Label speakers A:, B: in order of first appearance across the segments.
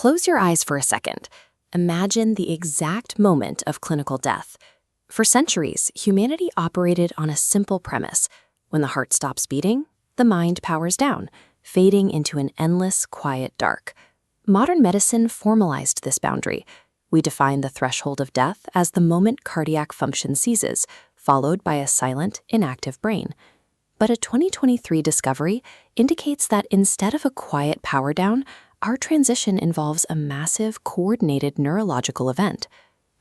A: Close your eyes for a second. Imagine the exact moment of clinical death. For centuries, humanity operated on a simple premise. When the heart stops beating, the mind powers down, fading into an endless, quiet dark. Modern medicine formalized this boundary. We define the threshold of death as the moment cardiac function ceases, followed by a silent, inactive brain. But a 2023 discovery indicates that instead of a quiet power down, our transition involves a massive, coordinated neurological event.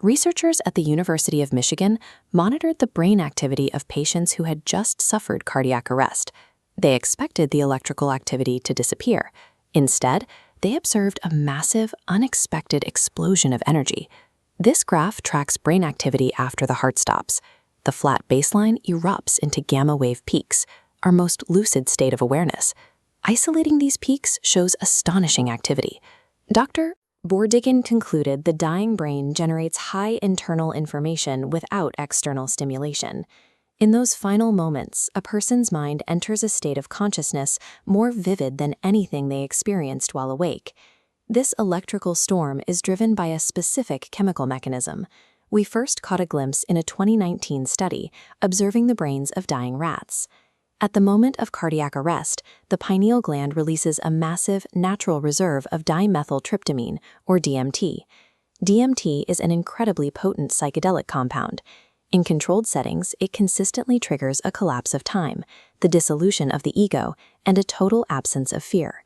A: Researchers at the University of Michigan monitored the brain activity of patients who had just suffered cardiac arrest. They expected the electrical activity to disappear. Instead, they observed a massive, unexpected explosion of energy. This graph tracks brain activity after the heart stops. The flat baseline erupts into gamma wave peaks, our most lucid state of awareness. Isolating these peaks shows astonishing activity. Dr. Bordigan concluded the dying brain generates high internal information without external stimulation. In those final moments, a person's mind enters a state of consciousness more vivid than anything they experienced while awake. This electrical storm is driven by a specific chemical mechanism. We first caught a glimpse in a 2019 study observing the brains of dying rats. At the moment of cardiac arrest, the pineal gland releases a massive natural reserve of dimethyltryptamine, or DMT. DMT is an incredibly potent psychedelic compound. In controlled settings, it consistently triggers a collapse of time, the dissolution of the ego, and a total absence of fear.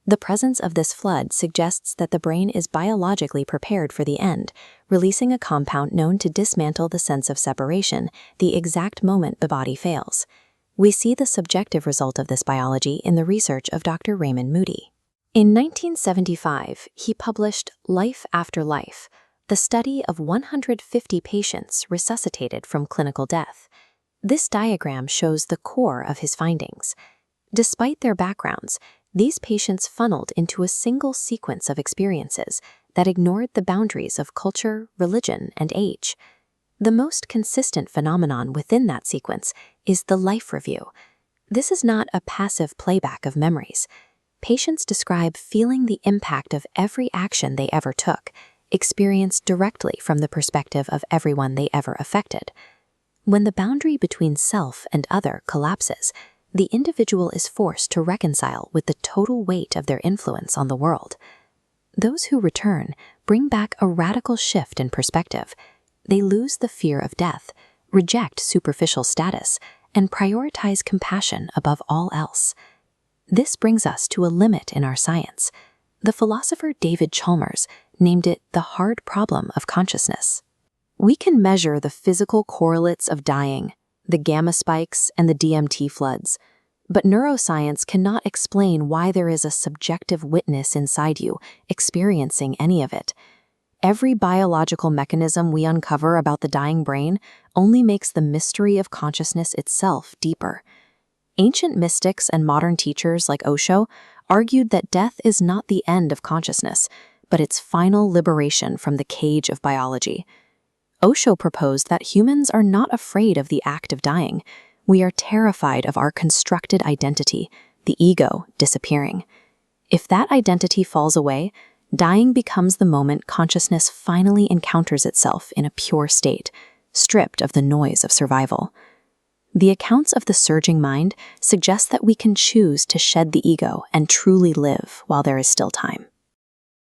A: The presence of this flood suggests that the brain is biologically prepared for the end, releasing a compound known to dismantle the sense of separation the exact moment the body fails. We see the subjective result of this biology in the research of Dr. Raymond Moody. In 1975, he published Life After Life, the study of 150 patients resuscitated from clinical death. This diagram shows the core of his findings. Despite their backgrounds, these patients funneled into a single sequence of experiences that ignored the boundaries of culture, religion, and age. The most consistent phenomenon within that sequence is the life review. This is not a passive playback of memories. Patients describe feeling the impact of every action they ever took, experienced directly from the perspective of everyone they ever affected. When the boundary between self and other collapses, the individual is forced to reconcile with the total weight of their influence on the world. Those who return bring back a radical shift in perspective. They lose the fear of death, reject superficial status, and prioritize compassion above all else. This brings us to a limit in our science. The philosopher David Chalmers named it the hard problem of consciousness. We can measure the physical correlates of dying, the gamma spikes, and the DMT floods, but neuroscience cannot explain why there is a subjective witness inside you experiencing any of it. Every biological mechanism we uncover about the dying brain only makes the mystery of consciousness itself deeper. Ancient mystics and modern teachers like Osho argued that death is not the end of consciousness, but its final liberation from the cage of biology. Osho proposed that humans are not afraid of the act of dying. We are terrified of our constructed identity, the ego, disappearing. If that identity falls away, dying becomes the moment consciousness finally encounters itself in a pure state, stripped of the noise of survival. The accounts of the surging mind suggest that we can choose to shed the ego and truly live while there is still time.